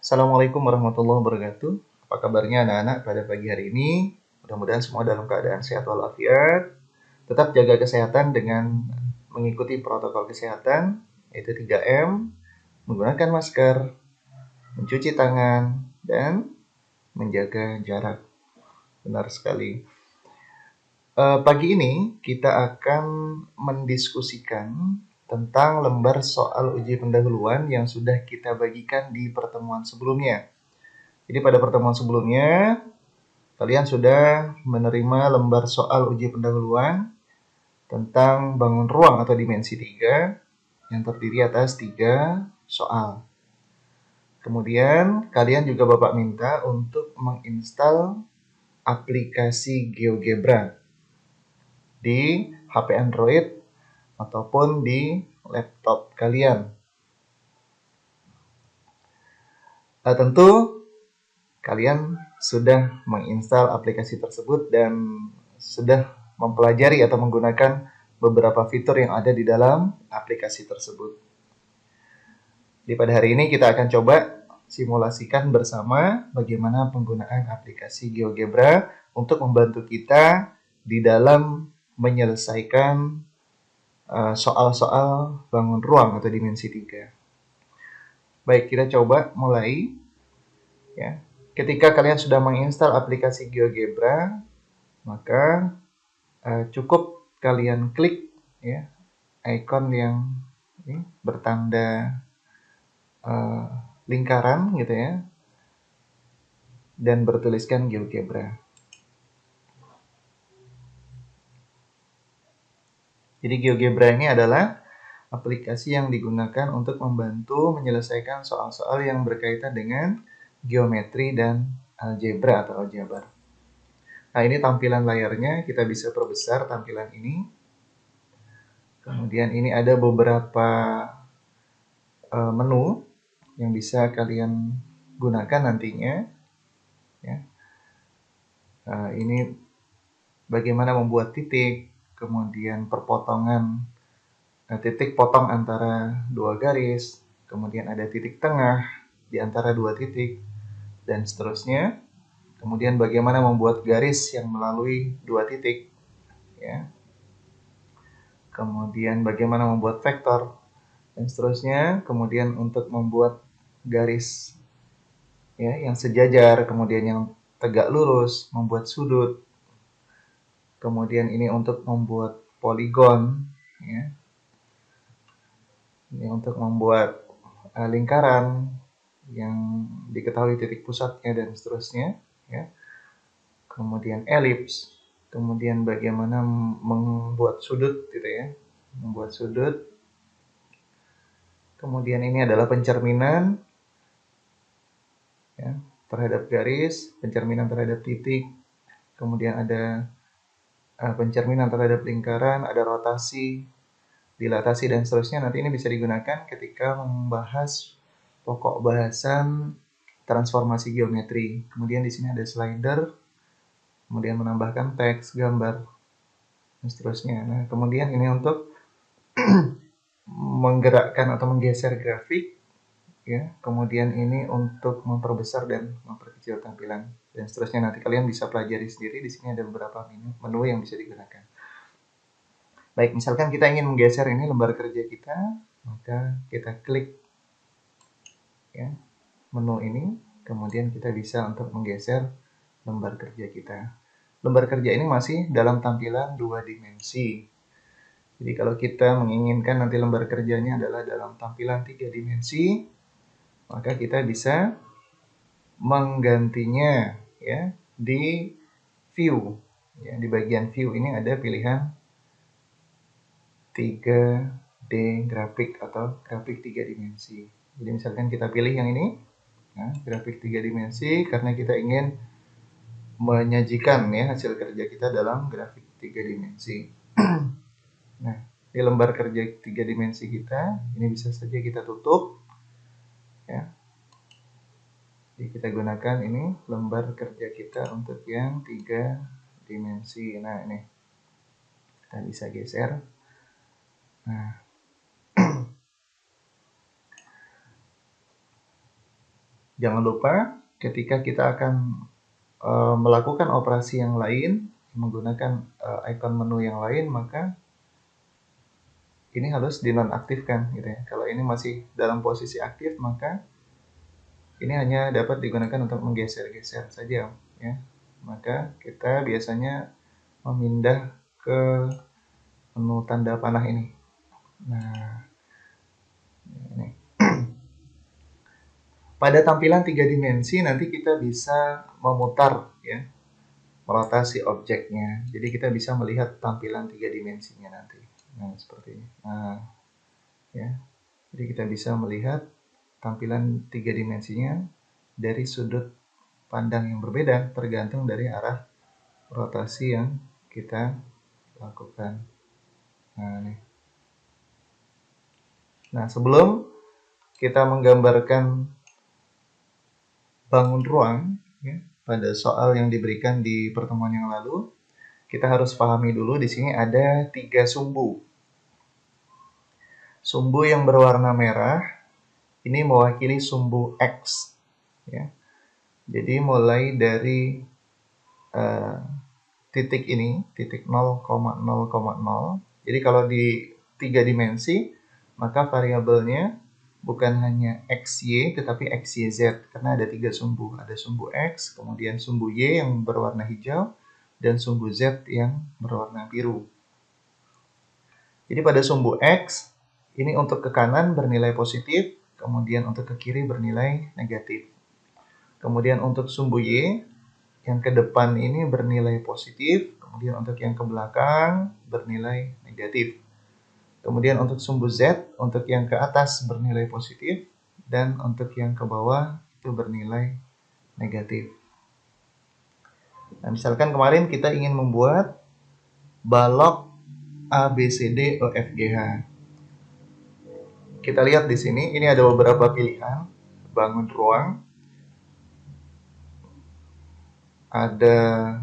Assalamualaikum warahmatullahi wabarakatuh. Apa kabarnya anak-anak pada pagi hari ini? Mudah-mudahan semua dalam keadaan sehat walafiat. Tetap jaga kesehatan dengan mengikuti protokol kesehatan, yaitu 3M, menggunakan masker, mencuci tangan, dan menjaga jarak. Benar sekali. Pagi ini kita akan mendiskusikan tentang lembar soal uji pendahuluan yang sudah kita bagikan di pertemuan sebelumnya. Jadi pada pertemuan sebelumnya, kalian sudah menerima lembar soal uji pendahuluan tentang bangun ruang atau dimensi 3 yang terdiri atas 3 soal. Kemudian kalian juga Bapak minta untuk menginstal aplikasi GeoGebra di HP Android ataupun di laptop kalian. Tentu kalian sudah menginstal aplikasi tersebut dan sudah mempelajari atau menggunakan beberapa fitur yang ada di dalam aplikasi tersebut. Di pada hari ini kita akan coba simulasikan bersama bagaimana penggunaan aplikasi GeoGebra untuk membantu kita di dalam menyelesaikan soal-soal bangun ruang atau dimensi 3. Baik, kita coba mulai. Ya. Ketika kalian sudah menginstal aplikasi GeoGebra, maka cukup kalian klik ya ikon yang ini bertanda lingkaran gitu ya dan bertuliskan GeoGebra. Jadi GeoGebra ini adalah aplikasi yang digunakan untuk membantu menyelesaikan soal-soal yang berkaitan dengan geometri dan algebra atau aljabar. Nah, ini tampilan layarnya, kita bisa perbesar tampilan ini. Kemudian ini ada beberapa menu yang bisa kalian gunakan nantinya. Ya. Ini bagaimana membuat titik, kemudian perpotongan titik potong antara dua garis, kemudian ada titik tengah di antara dua titik, dan seterusnya. Kemudian bagaimana membuat garis yang melalui dua titik, ya. Kemudian bagaimana membuat vektor, dan seterusnya. Kemudian untuk membuat garis ya yang sejajar, kemudian yang tegak lurus, membuat sudut. Kemudian ini untuk membuat poligon, ya. Ini untuk membuat lingkaran yang diketahui titik pusatnya dan seterusnya, ya. Kemudian elips, kemudian bagaimana membuat sudut gitu ya, membuat sudut. Kemudian ini adalah pencerminan ya, terhadap garis, pencerminan terhadap titik, kemudian ada pencerminan terhadap lingkaran, ada rotasi, dilatasi dan seterusnya. Nanti ini bisa digunakan ketika membahas pokok bahasan transformasi geometri. Kemudian di sini ada slider, kemudian menambahkan teks, gambar, dan seterusnya. Nah, kemudian ini untuk menggerakkan atau menggeser grafik, ya. Kemudian ini untuk memperbesar dan memperkecil tampilan, dan seterusnya. Nanti kalian bisa pelajari sendiri. Di sini ada beberapa menu yang bisa digunakan. Baik, misalkan kita ingin menggeser ini lembar kerja kita, maka kita klik ya menu ini, kemudian kita bisa untuk menggeser lembar kerja kita. Lembar kerja ini masih dalam tampilan 2 dimensi. Jadi kalau kita menginginkan nanti lembar kerjanya adalah dalam tampilan 3 dimensi, maka kita bisa menggantinya ya di view. Ya, di bagian view ini ada pilihan 3D grafik atau grafik 3 dimensi. Jadi misalkan kita pilih yang ini, nah, grafik 3 dimensi, karena kita ingin menyajikan ya hasil kerja kita dalam grafik 3 dimensi. Nah, di lembar kerja 3 dimensi kita, ini bisa saja kita tutup ya. Jadi kita gunakan ini lembar kerja kita untuk yang 3 dimensi. Nah, ini kita bisa geser. Nah, Jangan lupa ketika kita akan melakukan operasi yang lain menggunakan icon menu yang lain, maka ini harus dinonaktifkan gitu ya. Kalau ini masih dalam posisi aktif, maka ini hanya dapat digunakan untuk menggeser-geser saja ya. Maka kita biasanya memindah ke menu tanda panah ini. Nah, ini. Pada tampilan 3 dimensi nanti kita bisa memutar ya, merotasi objeknya. Jadi kita bisa melihat tampilan 3 dimensinya nanti. Nah, seperti ini. Nah, ya. Jadi kita bisa melihat tampilan 3 dimensinya dari sudut pandang yang berbeda tergantung dari arah rotasi yang kita lakukan. Nah, sebelum kita menggambarkan bangun ruang ya, pada soal yang diberikan di pertemuan yang lalu, kita harus pahami dulu di sini ada 3 sumbu. Sumbu yang berwarna merah ini mewakili sumbu X ya. Jadi mulai dari titik ini, titik 0,0,0. Jadi kalau di 3 dimensi, maka variabelnya bukan hanya XY, tetapi XYZ. Karena ada 3 sumbu. Ada sumbu X, kemudian sumbu Y yang berwarna hijau, dan sumbu Z yang berwarna biru. Jadi pada sumbu X, ini untuk ke kanan bernilai positif, kemudian untuk ke kiri bernilai negatif. Kemudian untuk sumbu Y, yang ke depan ini bernilai positif, kemudian untuk yang ke belakang bernilai negatif. Kemudian untuk sumbu Z, untuk yang ke atas bernilai positif, dan untuk yang ke bawah itu bernilai negatif. Nah, misalkan kemarin kita ingin membuat balok A, B, C, D, E, F, G, H. Kita lihat di sini, ini ada beberapa pilihan. Bangun ruang, ada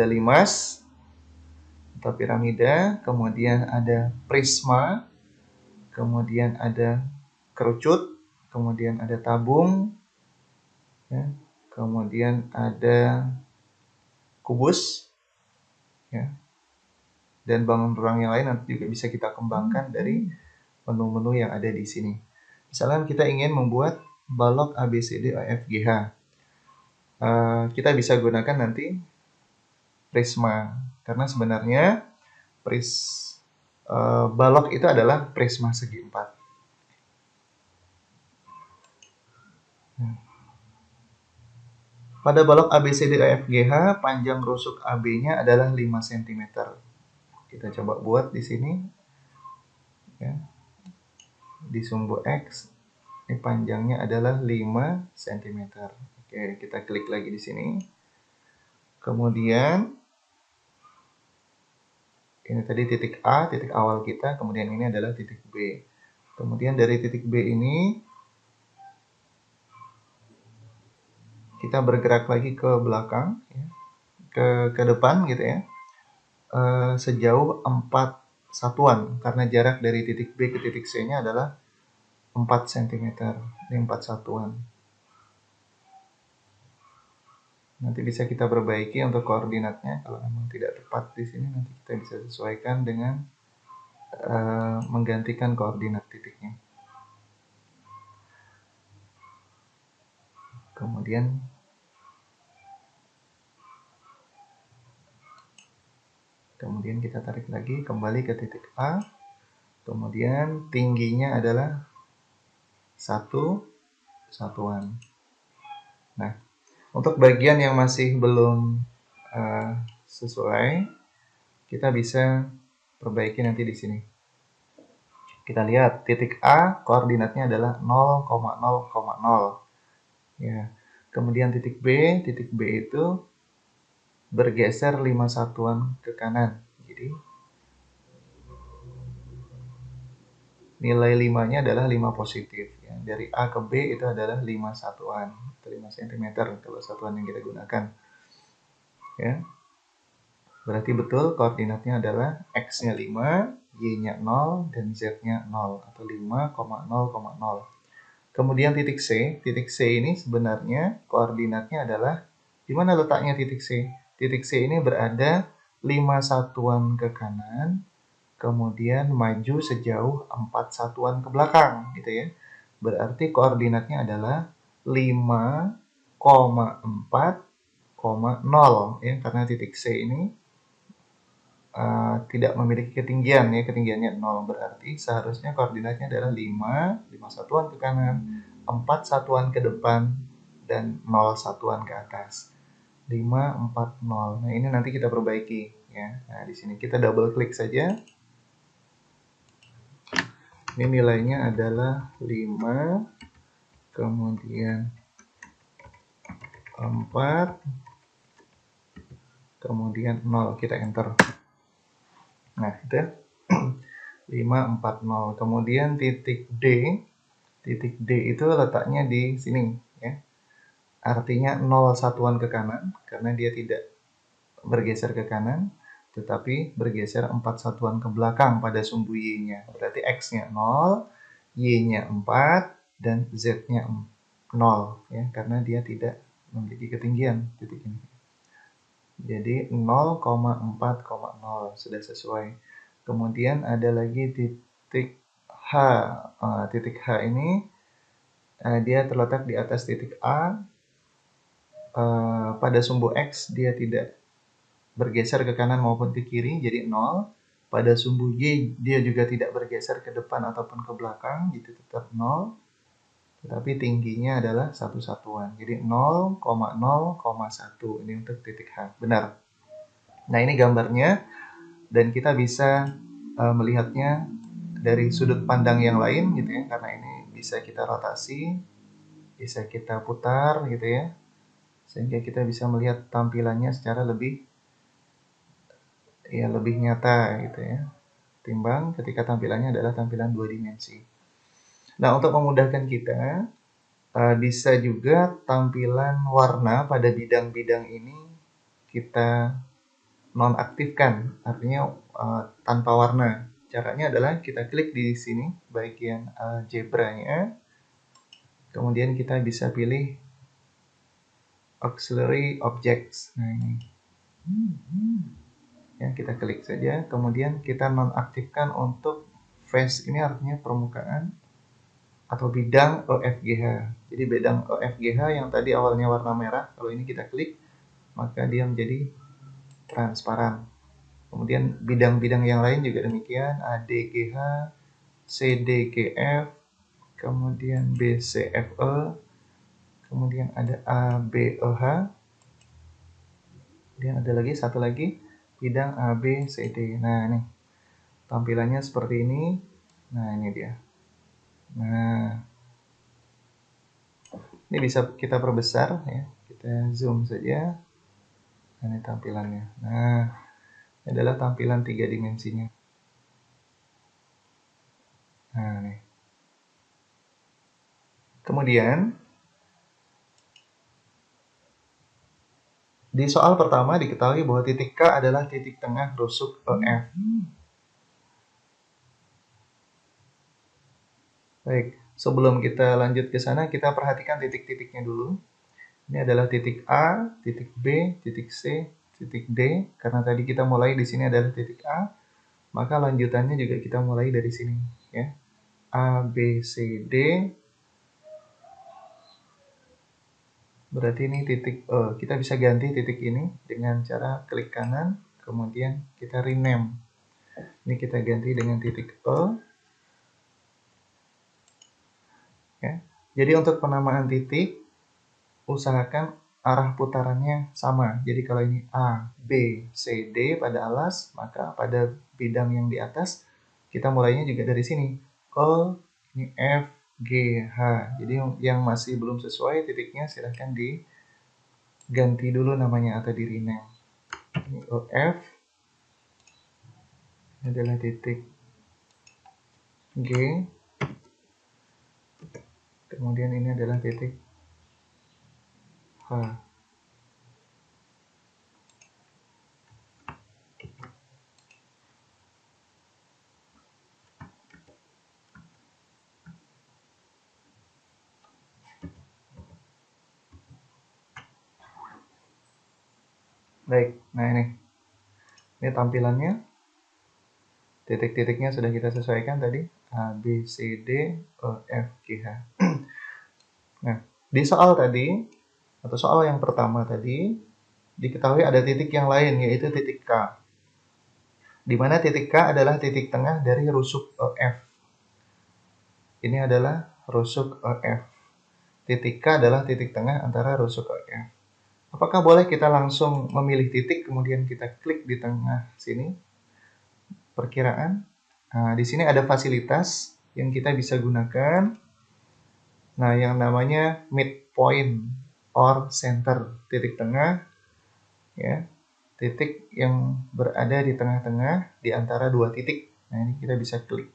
limas atau piramida, kemudian ada prisma, kemudian ada kerucut, kemudian ada tabung, ya, kemudian ada kubus, ya, dan bangun ruang yang lain nanti juga bisa kita kembangkan dari menu-menu yang ada di sini. Misalnya kita ingin membuat balok A, B, C, D, E, F, G, H. Kita bisa gunakan nanti prisma, karena sebenarnya balok itu adalah prisma segi 4. Pada balok ABCD EF GH, panjang rusuk AB-nya adalah 5 cm. Kita coba buat di sini. Ya. Di sumbu X, ini panjangnya adalah 5 cm. Oke, kita klik lagi di sini. Kemudian, ini tadi titik A, titik awal kita. Kemudian ini adalah titik B. Kemudian dari titik B ini, kita bergerak lagi ke belakang, ya, ke depan gitu ya, sejauh 4 satuan, karena jarak dari titik B ke titik C nya adalah 4 cm. Ini 4 satuan. Nanti bisa kita perbaiki untuk koordinatnya. Kalau memang tidak tepat di sini, nanti kita bisa sesuaikan dengan menggantikan koordinat titiknya. Kemudian kita tarik lagi kembali ke titik A. Kemudian tingginya adalah 1 satuan. Nah, untuk bagian yang masih belum sesuai, kita bisa perbaiki nanti di sini. Kita lihat titik A koordinatnya adalah 0,0,0. Ya. Kemudian titik B itu bergeser 5 satuan ke kanan. Jadi nilai 5-nya adalah 5 positif. Ya. Dari A ke B itu adalah 5 satuan, atau 5 cm kalau satuan yang kita gunakan. Ya. Berarti betul koordinatnya adalah X-nya 5, Y-nya 0, dan Z-nya 0, atau 5,0,0. Kemudian titik C ini sebenarnya koordinatnya adalah, di mana letaknya titik C? Titik C ini berada 5 satuan ke kanan, kemudian maju sejauh 4 satuan ke belakang, gitu ya. Berarti koordinatnya adalah 5,4,0, ya, karena titik C ini tidak memiliki ketinggian, ya, ketinggiannya 0, berarti seharusnya koordinatnya adalah 5 satuan ke kanan, 4 satuan ke depan, dan 0 satuan ke atas. 5, 4, 0. Nah, ini nanti kita perbaiki, ya. Nah, di sini kita double klik saja. Ini nilainya adalah 5, kemudian 4, kemudian 0. Kita enter. Nah, itu 5, 4, 0. Kemudian titik D itu letaknya di sini, ya. Artinya 0 satuan ke kanan, karena dia tidak bergeser ke kanan, tetapi bergeser 4 satuan ke belakang pada sumbu Y-nya. Berarti X-nya 0, Y-nya 4, dan Z-nya 0, ya, karena dia tidak memiliki ketinggian titik ini. Jadi 0,4,0 sudah sesuai. Kemudian ada lagi titik H. Titik H ini dia terletak di atas titik A. Pada sumbu X dia tidak bergeser ke kanan maupun ke kiri, jadi 0. Pada sumbu Y dia juga tidak bergeser ke depan ataupun ke belakang, jadi tetap 0. Tetapi tingginya adalah 1 satuan. Jadi 0,0,1. Ini untuk titik H. Benar. Nah, ini gambarnya, dan kita bisa melihatnya dari sudut pandang yang lain, gitu ya, karena ini bisa kita rotasi, bisa kita putar, gitu ya, sehingga kita bisa melihat tampilannya secara lebih nyata, gitu ya, timbang ketika tampilannya adalah tampilan 2 dimensi. Nah, untuk memudahkan kita, bisa juga tampilan warna pada bidang-bidang ini kita nonaktifkan, artinya tanpa warna. Caranya adalah kita klik di sini bagian algebra-nya, kemudian kita bisa pilih auxiliary objects. Nah, ini. Ya, kita klik saja, kemudian kita nonaktifkan untuk face, ini artinya permukaan atau bidang OFGH. Jadi bidang OFGH yang tadi awalnya warna merah, kalau ini kita klik, maka dia menjadi transparan. Kemudian bidang-bidang yang lain juga demikian, ADGH, CDGF, kemudian BCFE, kemudian ada ABEH, kemudian ada lagi satu lagi bidang ABCD. Nah, ini tampilannya seperti ini. Nah, ini dia. Nah, ini bisa kita perbesar, ya. Kita zoom saja. Nah, ini tampilannya. Nah, ini adalah tampilan 3 dimensinya. Nah, nih. Kemudian di soal pertama diketahui bahwa titik K adalah titik tengah rusuk EF. Baik, sebelum kita lanjut ke sana, kita perhatikan titik-titiknya dulu. Ini adalah titik A, titik B, titik C, titik D. Karena tadi kita mulai di sini adalah titik A, maka lanjutannya juga kita mulai dari sini, ya. A, B, C, D. Berarti ini titik E. Kita bisa ganti titik ini dengan cara klik kanan, kemudian kita rename. Ini kita ganti dengan titik E. Ya. Jadi untuk penamaan titik, usahakan arah putarannya sama. Jadi kalau ini A, B, C, D pada alas, maka pada bidang yang di atas, kita mulainya juga dari sini. E, ini F, G, H. Jadi yang masih belum sesuai titiknya silahkan diganti dulu namanya atau di rename. Ini OF, ini adalah titik G, kemudian ini adalah titik H. Baik, nah ini tampilannya. Titik-titiknya sudah kita sesuaikan tadi, A, B, C, D, E, F, G, H. Nah, di soal tadi, atau soal yang pertama tadi, diketahui ada titik yang lain, yaitu titik K. Di mana titik K adalah titik tengah dari rusuk EF. Ini adalah rusuk EF. Titik K adalah titik tengah antara rusuk EF. Apakah boleh kita langsung memilih titik, kemudian kita klik di tengah sini? Perkiraan. Nah, di sini ada fasilitas yang kita bisa gunakan. Nah, yang namanya midpoint or center, titik tengah, ya, titik yang berada di tengah-tengah di antara dua titik. Nah, ini kita bisa klik.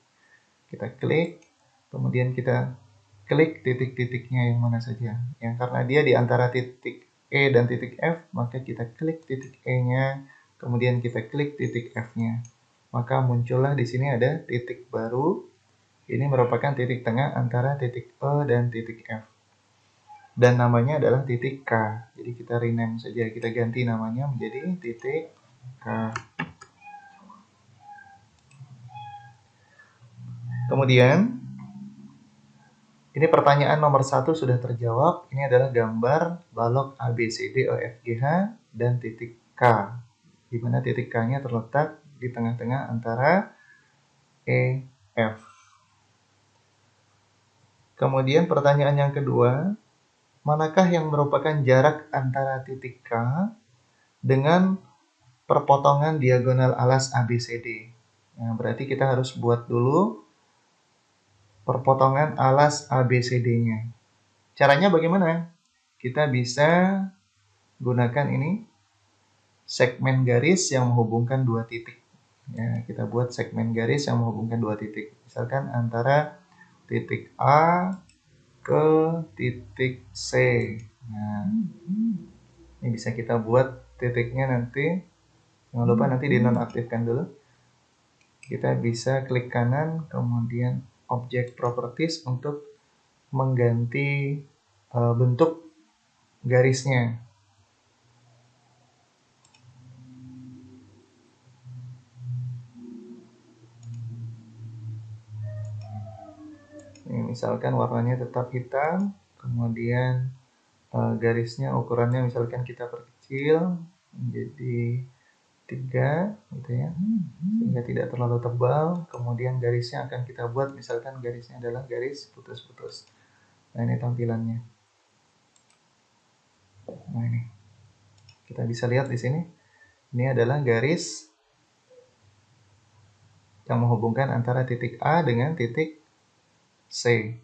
Kita klik, kemudian kita klik titik-titiknya yang mana saja. Yang karena dia di antara titik E dan titik F, maka kita klik titik E-nya, kemudian kita klik titik F-nya. Maka muncullah di sini ada titik baru. Ini merupakan titik tengah antara titik E dan titik F. Dan namanya adalah titik K. Jadi kita rename saja, kita ganti namanya menjadi titik K. Kemudian, ini pertanyaan nomor 1 sudah terjawab. Ini adalah gambar balok ABCDEFGH dan titik K. Di mana titik K-nya terletak di tengah-tengah antara E, F. Kemudian pertanyaan yang kedua, manakah yang merupakan jarak antara titik K dengan perpotongan diagonal alas ABCD? Nah, berarti kita harus buat dulu perpotongan alas ABCD-nya. Caranya bagaimana? Kita bisa gunakan ini segmen garis yang menghubungkan dua titik. Ya, kita buat segmen garis yang menghubungkan dua titik. Misalkan antara titik A ke titik C. Nah, ini bisa kita buat titiknya nanti. Jangan lupa nanti dinonaktifkan dulu. Kita bisa klik kanan, kemudian object properties untuk mengganti bentuk garisnya. Ini misalkan warnanya tetap hitam, kemudian garisnya ukurannya misalkan kita perkecil menjadi 3 gitu ya, sehingga tidak terlalu tebal. Kemudian garisnya akan kita buat misalkan garisnya adalah garis putus-putus. Nah, ini tampilannya. Nah, ini kita bisa lihat di sini. Ini adalah garis yang menghubungkan antara titik A dengan titik C.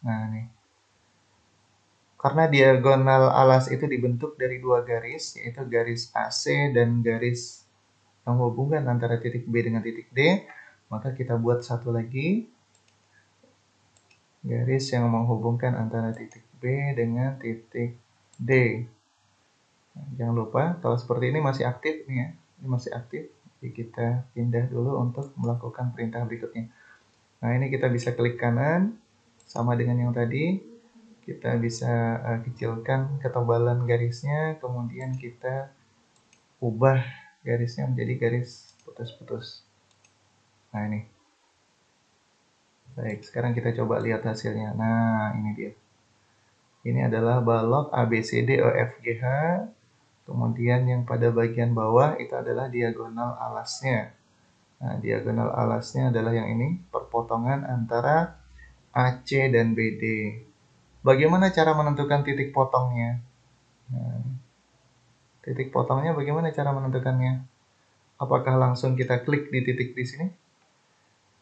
Nah, ini. Karena diagonal alas itu dibentuk dari dua garis, yaitu garis AC dan garis yang menghubungkan antara titik B dengan titik D, maka kita buat satu lagi garis yang menghubungkan antara titik B dengan titik D. Nah, jangan lupa, kalau seperti ini masih aktif nih ya, ini masih aktif. Jadi kita pindah dulu untuk melakukan perintah berikutnya. Nah, ini kita bisa klik kanan, sama dengan yang tadi. Kita bisa kecilkan ketebalan garisnya, kemudian kita ubah garisnya menjadi garis putus-putus. Nah, ini. Baik, sekarang kita coba lihat hasilnya. Nah, ini dia. Ini adalah balok ABCDEFGH. Kemudian yang pada bagian bawah itu adalah diagonal alasnya. Nah, diagonal alasnya adalah yang ini, perpotongan antara AC dan BD. Bagaimana cara menentukan titik potongnya? Nah, titik potongnya bagaimana cara menentukannya? Apakah langsung kita klik di titik di sini?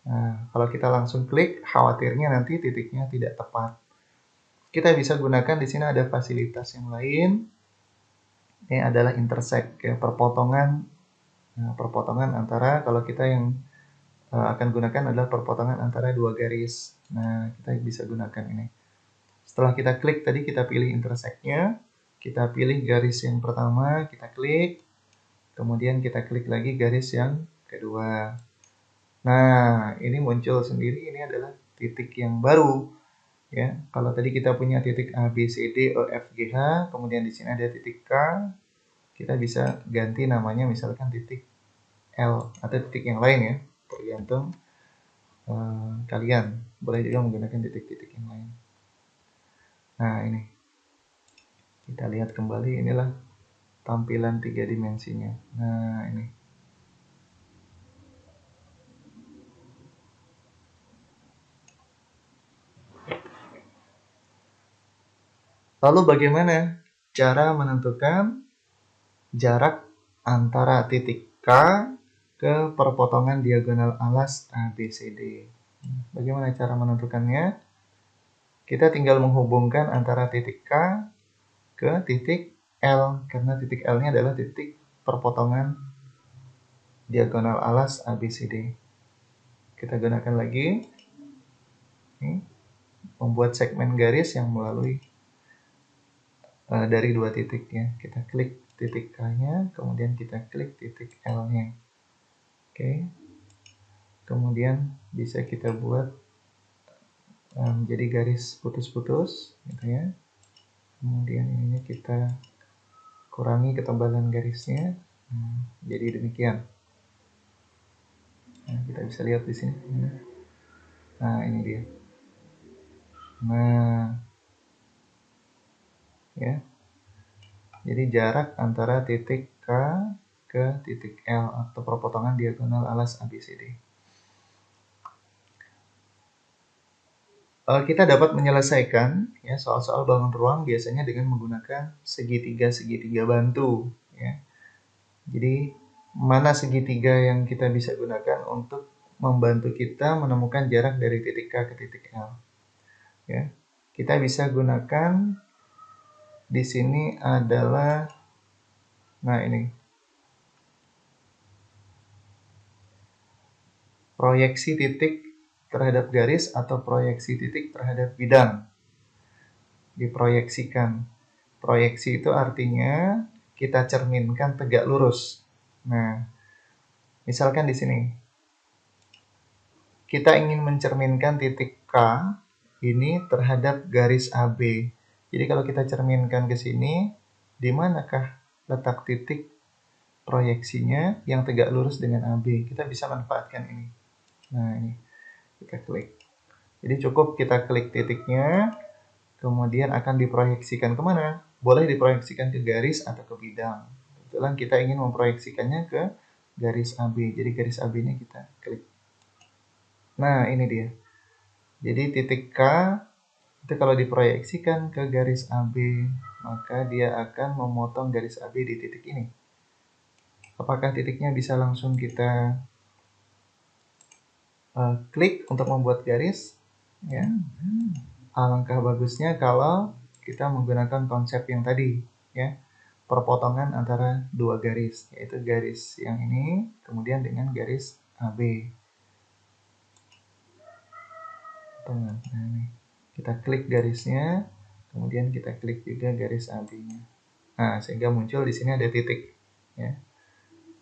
Nah, kalau kita langsung klik, khawatirnya nanti titiknya tidak tepat. Kita bisa gunakan di sini ada fasilitas yang lain. Ini adalah intersect, ya, perpotongan. Nah, perpotongan antara, kalau kita yang akan gunakan adalah perpotongan antara dua garis. Nah, kita bisa gunakan ini. Setelah kita klik tadi, kita pilih intersect-nya. Kita pilih garis yang pertama, kita klik. Kemudian kita klik lagi garis yang kedua. Nah, ini muncul sendiri, ini adalah titik yang baru. Ya, kalau tadi kita punya titik A, B, C, D, E, F, G, H, kemudian di sini ada titik K. kita bisa ganti namanya misalkan titik L atau titik yang lain ya, tergantung kalian. Boleh juga menggunakan titik-titik yang lain. Nah ini, kita lihat kembali, inilah tampilan 3 dimensinya. Nah ini. Lalu bagaimana cara menentukan jarak antara titik K ke perpotongan diagonal alas ABCD? Bagaimana cara menentukannya? Kita tinggal menghubungkan antara titik K ke titik L, karena titik L-nya adalah titik perpotongan diagonal alas ABCD. Kita gunakan lagi ini, membuat segmen garis yang melalui dari dua titik ya. Kita klik titik K-nya, kemudian kita klik titik L-nya. Oke. Kemudian bisa kita buat menjadi garis putus-putus gitu ya. Kemudian ininya kita kurangi ketebalan garisnya. Jadi demikian. Nah, kita bisa lihat di sini. Nah, ini dia. Nah, ya. Jadi jarak antara titik K ke titik L atau perpotongan diagonal alas ABCD. Kita dapat menyelesaikan ya soal-soal bangun ruang biasanya dengan menggunakan segitiga-segitiga bantu ya. Jadi mana segitiga yang kita bisa gunakan untuk membantu kita menemukan jarak dari titik K ke titik L ya. Kita bisa gunakan di sini adalah, nah ini, proyeksi titik terhadap garis atau proyeksi titik terhadap bidang. Diproyeksikan. Proyeksi itu artinya kita cerminkan tegak lurus. Nah, misalkan di sini kita ingin mencerminkan titik K ini terhadap garis AB. Jadi kalau kita cerminkan ke sini, di manakah letak titik proyeksinya yang tegak lurus dengan AB? Kita bisa manfaatkan ini. Nah, ini kita klik. Jadi cukup kita klik titiknya, kemudian akan diproyeksikan kemana? Boleh diproyeksikan ke garis atau ke bidang. Kebetulan kita ingin memproyeksikannya ke garis AB. Jadi garis AB-nya kita klik. Nah, ini dia. Jadi titik K itu kalau diproyeksikan ke garis AB, maka dia akan memotong garis AB di titik ini. Apakah titiknya bisa langsung kita klik untuk membuat garis? Ya. Alangkah bagusnya kalau kita menggunakan konsep yang tadi, ya, perpotongan antara dua garis, yaitu garis yang ini kemudian dengan garis AB. Nah, ini. Kita klik garisnya, kemudian kita klik juga garis AB-nya. Nah, sehingga muncul di sini ada titik, ya.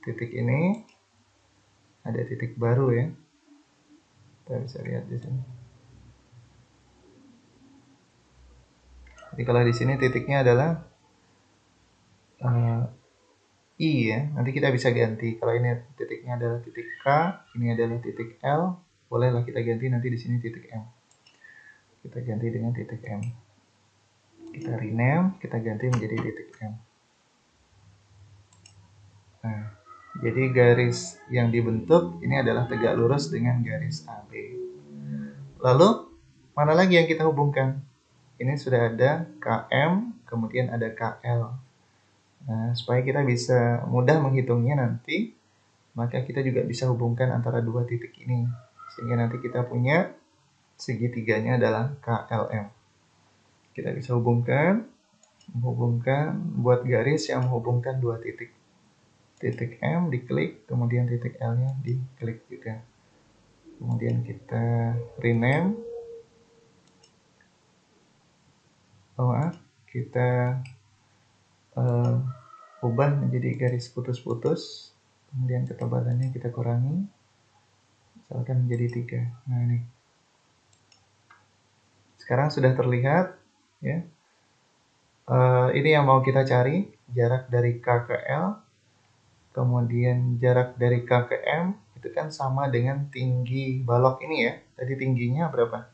Titik ini ada titik baru ya. Kita bisa lihat di sini. Jadi kalau di sini titiknya adalah I ya, nanti kita bisa ganti. Kalau ini titiknya adalah titik K, ini adalah titik L, bolehlah kita ganti nanti di sini titik M. Kita ganti dengan titik M. Kita rename, kita ganti menjadi titik M. Nah, jadi garis yang dibentuk ini adalah tegak lurus dengan garis AB. Lalu, mana lagi yang kita hubungkan? Ini sudah ada KM, kemudian ada KL. Nah, supaya kita bisa mudah menghitungnya nanti, maka kita juga bisa hubungkan antara dua titik ini. Sehingga nanti kita punya segitiganya adalah KLM. Kita bisa menghubungkan, buat garis yang menghubungkan dua titik. Titik M diklik, kemudian titik L-nya diklik juga. Kemudian kita rename. Kita ubah menjadi garis putus-putus, kemudian ketebalannya kita kurangi, misalkan menjadi 3. Nah ini, sekarang sudah terlihat ya Ini yang mau kita cari, jarak dari K ke L, kemudian jarak dari K ke M, itu kan sama dengan tinggi balok ini ya. Tadi tingginya berapa?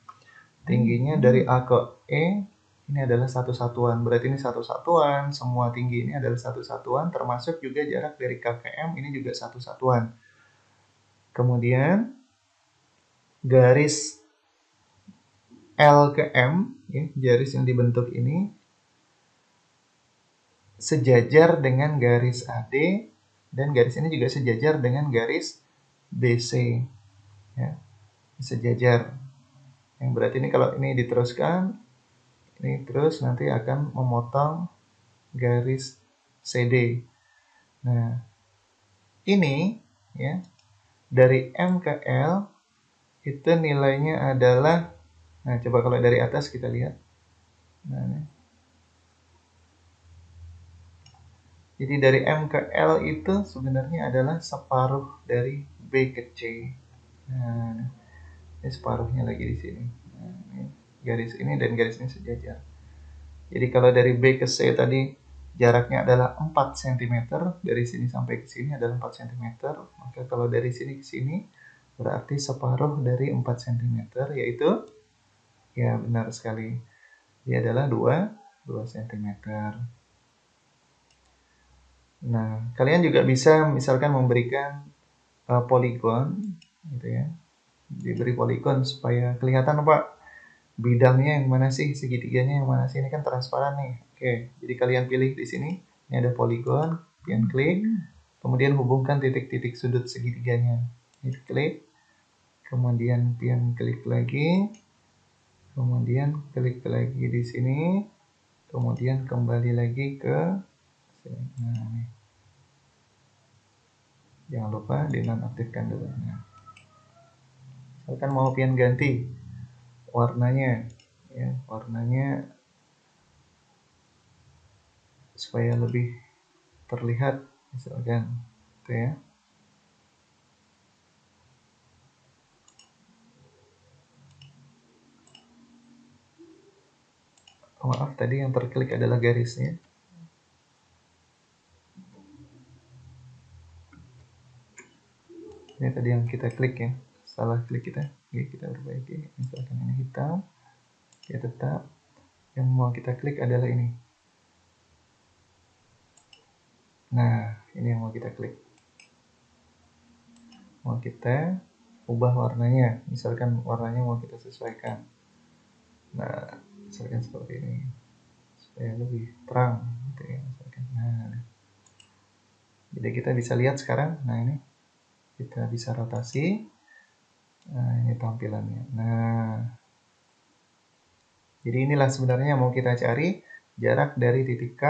Tingginya dari A ke E, ini adalah satu satuan. Berarti ini satu satuan, semua tinggi ini adalah satu satuan, termasuk juga jarak dari K ke M, ini juga satu satuan. Kemudian, garis L ke M, ya, garis yang dibentuk ini, sejajar dengan garis AD, dan garis ini juga sejajar dengan garis BC. Ya, sejajar. Yang berarti ini kalau ini diteruskan, ini terus nanti akan memotong garis CD. Nah, ini ya dari M ke L itu nilainya adalah, nah coba kalau dari atas kita lihat. Nah, ini. Jadi dari M ke L itu sebenarnya adalah separuh dari B ke C. Nah, ini separuhnya lagi di sini. Nah, ini garis ini dan garis ini sejajar. Jadi kalau dari B ke C tadi jaraknya adalah 4 cm, dari sini sampai ke sini adalah 4 cm, maka kalau dari sini ke sini berarti separuh dari 4 cm, yaitu, ya benar sekali, dia adalah 2 cm. Nah, kalian juga bisa misalkan memberikan poligon, gitu ya. Diberi poligon supaya kelihatan Pak, bidangnya yang mana sih, segitiganya yang mana sih, ini kan transparan nih. Oke, jadi kalian pilih di sini, ini ada poligon, pian klik, kemudian hubungkan titik-titik sudut segitiganya. Ini klik, kemudian pian klik lagi, kemudian klik lagi di sini, kemudian kembali lagi ke sini. Nah, ini. Jangan lupa dinonaktifkan dulu. Nah, misalkan mau pian ganti warnanya, ya warnanya supaya lebih terlihat, misalkan gitu ya. Oh, maaf, tadi yang terklik adalah garisnya. Ini tadi yang kita klik ya, salah klik kita. Oke, kita perbaiki. Misalkan ini hitam, ya tetap. Yang mau kita klik adalah ini. Nah, ini yang mau kita klik. Mau kita ubah warnanya, misalkan warnanya mau kita sesuaikan. Nah, misalkan seperti ini, supaya lebih terang, gitu ya. Misalkan. Nah, jadi kita bisa lihat sekarang. Nah, ini kita bisa rotasi. Nah, ini tampilannya. Nah, jadi inilah sebenarnya yang mau kita cari, jarak dari titik K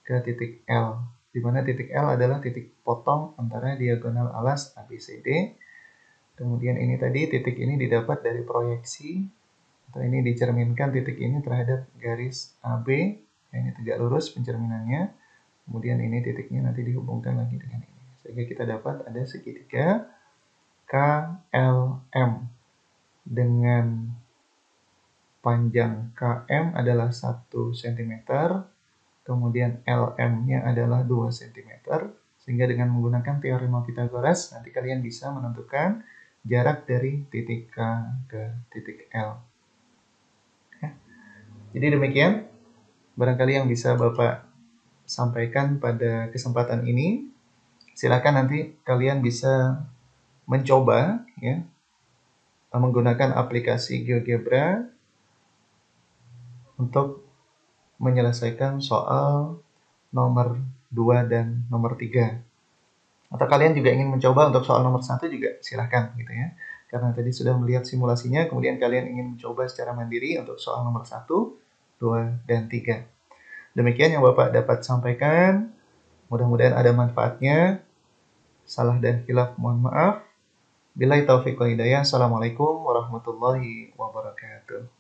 ke titik L, di mana titik L adalah titik potong antara diagonal alas ABCD. Kemudian ini tadi, titik ini didapat dari proyeksi, atau ini dicerminkan titik ini terhadap garis AB, ini tegak lurus pencerminannya. Kemudian ini titiknya nanti dihubungkan lagi dengan ini, sehingga kita dapat ada segitiga KLM dengan panjang KM adalah 1 cm, kemudian LM-nya adalah 2 cm, sehingga dengan menggunakan teorema Pythagoras, nanti kalian bisa menentukan jarak dari titik K ke titik L. Ya. Jadi demikian, barangkali yang bisa Bapak sampaikan pada kesempatan ini. Silakan nanti kalian bisa mencoba ya, menggunakan aplikasi GeoGebra untuk menyelesaikan soal nomor 2 dan nomor 3. Atau kalian juga ingin mencoba untuk soal nomor 1 juga silahkan gitu ya. Karena tadi sudah melihat simulasinya, kemudian kalian ingin mencoba secara mandiri untuk soal nomor 1, 2, dan 3. Demikian yang Bapak dapat sampaikan. Mudah-mudahan ada manfaatnya. Salah dan khilaf mohon maaf. Billahi taufiq wal hidayah. Assalamualaikum warahmatullahi wabarakatuh.